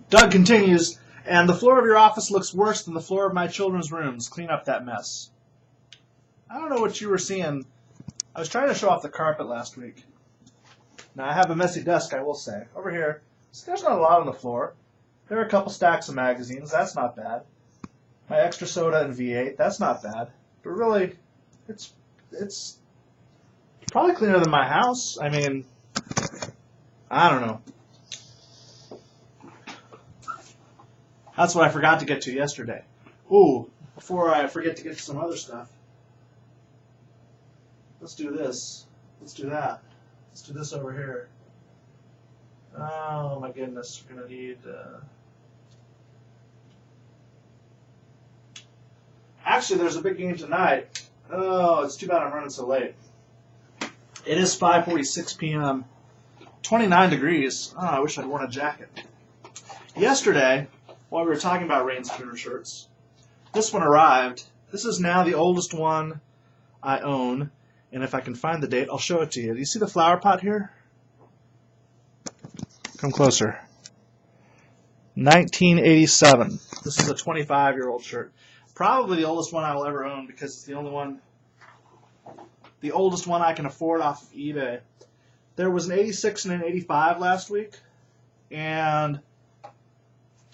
Doug continues, and the floor of your office looks worse than the floor of my children's rooms. Clean up that mess. I don't know what you were seeing. I was trying to show off the carpet last week. Now, I have a messy desk, I will say. Over here, there's not a lot on the floor. There are a couple stacks of magazines. That's not bad. My extra soda and V8. That's not bad. But really, it's probably cleaner than my house. I mean, I don't know. That's what I forgot to get to yesterday. Ooh, before I forget to get to some other stuff. Let's do this. Let's do that. Let's do this over here. Oh my goodness, we're going to need... Actually, there's a big game tonight. Oh, it's too bad I'm running so late. It is 5:46 p.m. 29 degrees. Oh, I wish I'd worn a jacket. Yesterday, while we were talking about rain spooner shirts, this one arrived. This is now the oldest one I own. And if I can find the date, I'll show it to you. Do you see the flower pot here? Come closer. 1987. This is a 25-year-old shirt. Probably the oldest one I will ever own because it's the oldest one I can afford off of eBay. There was an 86 and an 85 last week, and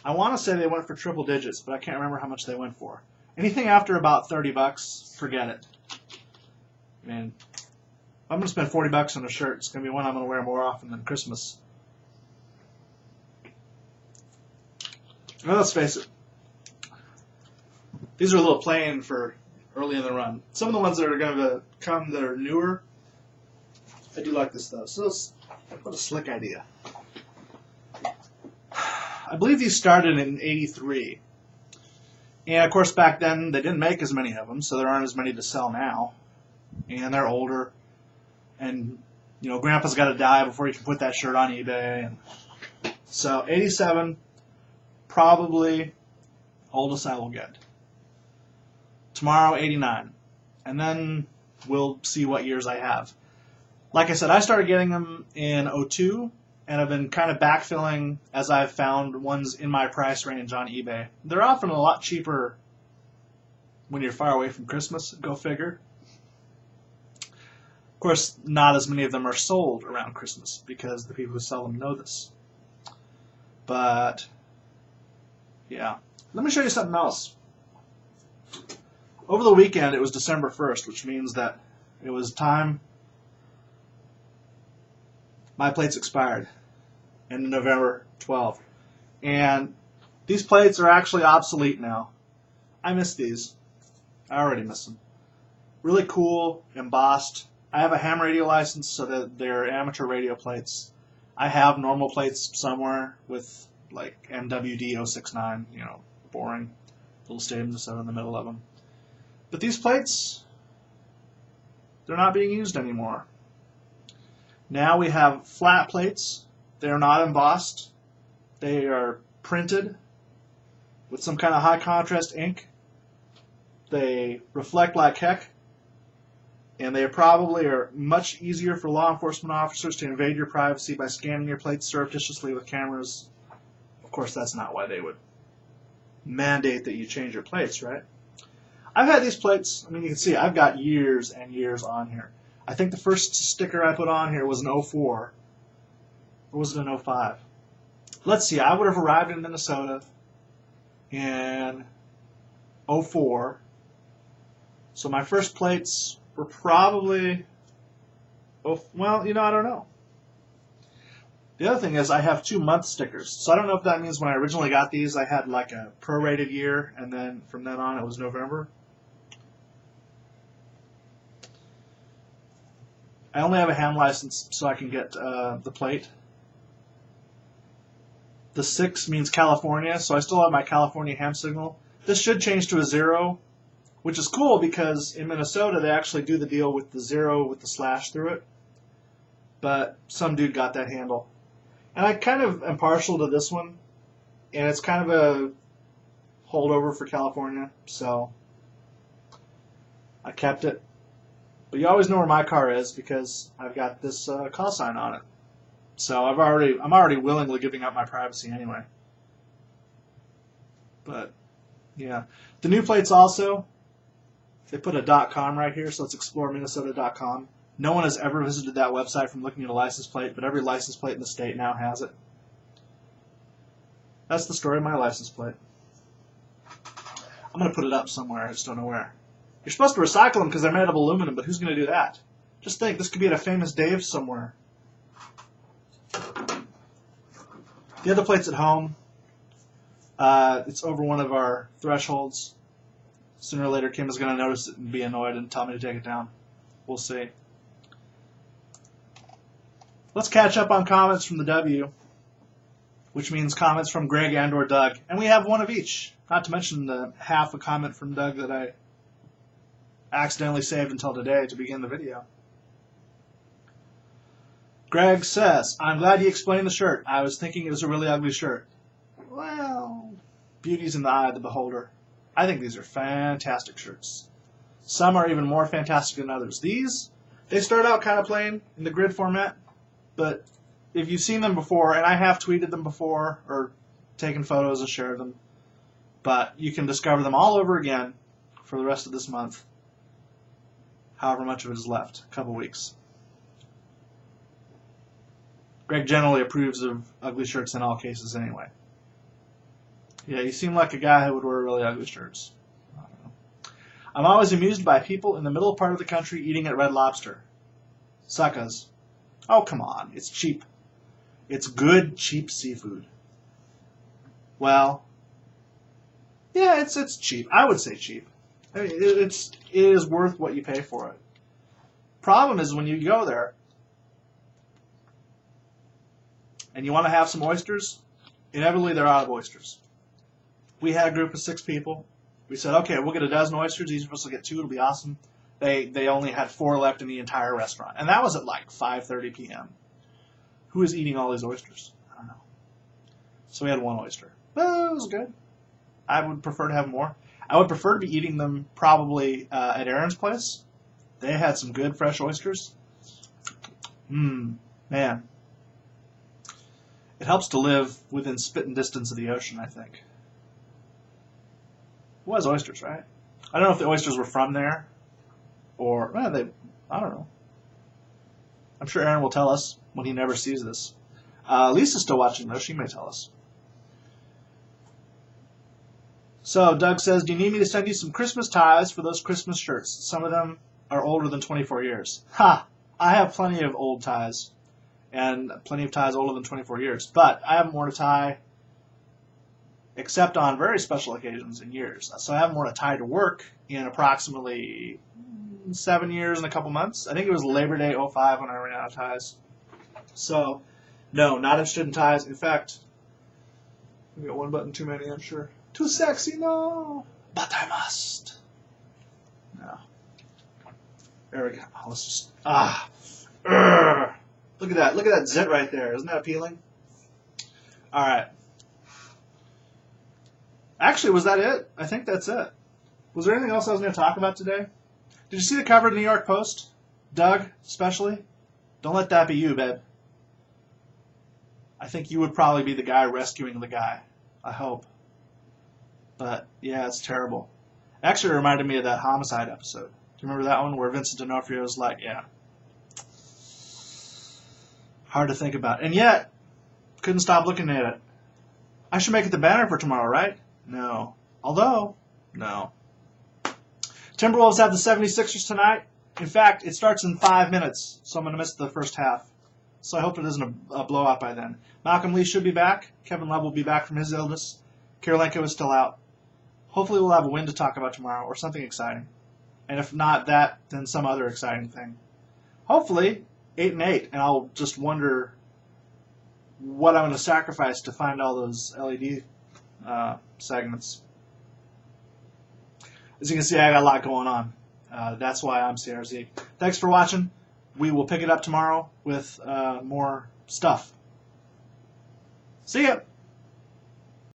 I want to say they went for triple digits, but I can't remember how much they went for. Anything after about $30, forget it. Man, I'm going to spend $40 on a shirt. It's going to be one I'm going to wear more often than Christmas. Well, let's face it. These are a little plain for early in the run. Some of the ones that are going to come that are newer, I do like this though. So what a slick idea. I believe these started in 83. And of course back then they didn't make as many of them, so there aren't as many to sell now. And they're older, and you know, Grandpa's got to die before you can put that shirt on eBay. And so 87, probably oldest I will get. Tomorrow 89, and then we'll see what years I have. Like I said, I started getting them in 02, and I've been kind of backfilling as I've found ones in my price range on eBay. They're often a lot cheaper when you're far away from Christmas. Go figure. Of course, not as many of them are sold around Christmas because the people who sell them know this. But, yeah. Let me show you something else. Over the weekend, it was December 1st, which means that it was time. My plates expired in November 12th. And these plates are actually obsolete now. I miss these. I already miss them. Really cool, embossed. I have a ham radio license, so that they're amateur radio plates. I have normal plates somewhere with like MWD 069, you know, boring little stadium set in the middle of them. But these plates, they're not being used anymore. Now we have flat plates. They are not embossed. They are printed with some kind of high contrast ink. They reflect like heck. And they probably are much easier for law enforcement officers to invade your privacy by scanning your plates surreptitiously with cameras. Of course, that's not why they would mandate that you change your plates, right? I've had these plates, I mean, you can see I've got years and years on here. I think the first sticker I put on here was an 04. Or was it an 05? Let's see, I would have arrived in Minnesota in 04. So my first plates were probably, well, you know, I don't know. The other thing is I have 2-month stickers. So I don't know if that means when I originally got these I had like a prorated year, and then from then on it was November. I only have a ham license so I can get the plate. The 6 means California, so I still have my California ham signal. This should change to a 0, which is cool because in Minnesota they actually do the deal with the 0 with the slash through it. But some dude got that handle. And I kind of am partial to this one, and it's kind of a holdover for California, so I kept it. But you always know where my car is because I've got this call sign on it. So I'm already willingly giving up my privacy anyway. But, yeah. The new plates also, they put a .com right here, so it's exploreminnesota.com. No one has ever visited that website from looking at a license plate, but every license plate in the state now has it. That's the story of my license plate. I'm going to put it up somewhere, I just don't know where. You're supposed to recycle them because they're made of aluminum, but who's going to do that? Just think, this could be at a Famous Dave somewhere. The other plate's at home. It's over one of our thresholds. Sooner or later, Kim is going to notice it and be annoyed and tell me to take it down. We'll see. Let's catch up on comments from the W, which means comments from Greg and or Doug. And we have one of each. Not to mention the half a comment from Doug that I accidentally saved until today to begin the video. Greg says, I'm glad you explained the shirt. I was thinking it was a really ugly shirt. Well, beauty's in the eye of the beholder. I think these are fantastic shirts. Some are even more fantastic than others. These, they start out kind of plain in the grid format, but if you've seen them before, and I have tweeted them before or taken photos and shared them, but you can discover them all over again for the rest of this month, however much of it is left, a couple weeks. Greg generally approves of ugly shirts in all cases anyway. Yeah, you seem like a guy who would wear really ugly shirts. I don't know. I'm always amused by people in the middle part of the country eating at Red Lobster. Suckas. Oh, come on. It's cheap. It's good, cheap seafood. Well, yeah, it's cheap. I would say cheap. I mean, it is worth what you pay for it. Problem is when you go there and you want to have some oysters, inevitably they're out of oysters. We had a group of 6 people. We said, okay, we'll get a dozen oysters. Each of us will get 2. It'll be awesome. They only had 4 left in the entire restaurant. And that was at like 5:30 p.m. Who is eating all these oysters? I don't know. So we had 1 oyster. Well, it was good. I would prefer to have more. I would prefer to be eating them probably at Aaron's place. They had some good fresh oysters. Man. It helps to live within spitting distance of the ocean, I think. It was oysters, right? I don't know if the oysters were from there or, well, I don't know. I'm sure Aaron will tell us when he never sees this. Lisa's still watching, though. She may tell us. So, Doug says, do you need me to send you some Christmas ties for those Christmas shirts? Some of them are older than 24 years. Ha! I have plenty of old ties. And plenty of ties older than 24 years. But I haven't worn a tie, except on very special occasions, in years. So I haven't worn a tie to work in approximately 7 years and a couple months. I think it was Labor Day 05 when I ran out of ties. So, no, not interested in ties. In fact, we got one button too many, I'm sure. Too sexy, no. But I must. No. There we go. Oh, let's just... Urgh. Look at that. Look at that zit right there. Isn't that appealing? All right. Actually, was that it? I think that's it. Was there anything else I was going to talk about today? Did you see the cover of the New York Post? Doug, especially? Don't let that be you, babe. I think you would probably be the guy rescuing the guy. I hope. But, yeah, it's terrible. Actually, it reminded me of that homicide episode. Do you remember that one where Vincent D'Onofrio was like, yeah. Hard to think about. And yet, couldn't stop looking at it. I should make it the banner for tomorrow, right? No. Although, no. Timberwolves have the 76ers tonight. In fact, it starts in 5 minutes, so I'm going to miss the first half. So I hope it isn't a blowout by then. Malcolm Lee should be back. Kevin Love will be back from his illness. Kirilenko is still out. Hopefully we'll have a win to talk about tomorrow or something exciting. And if not that, then some other exciting thing. Hopefully 8-8, and I'll just wonder what I'm going to sacrifice to find all those LED segments. As you can see, I got a lot going on. That's why I'm CRZ. Thanks for watching. We will pick it up tomorrow with more stuff. See ya!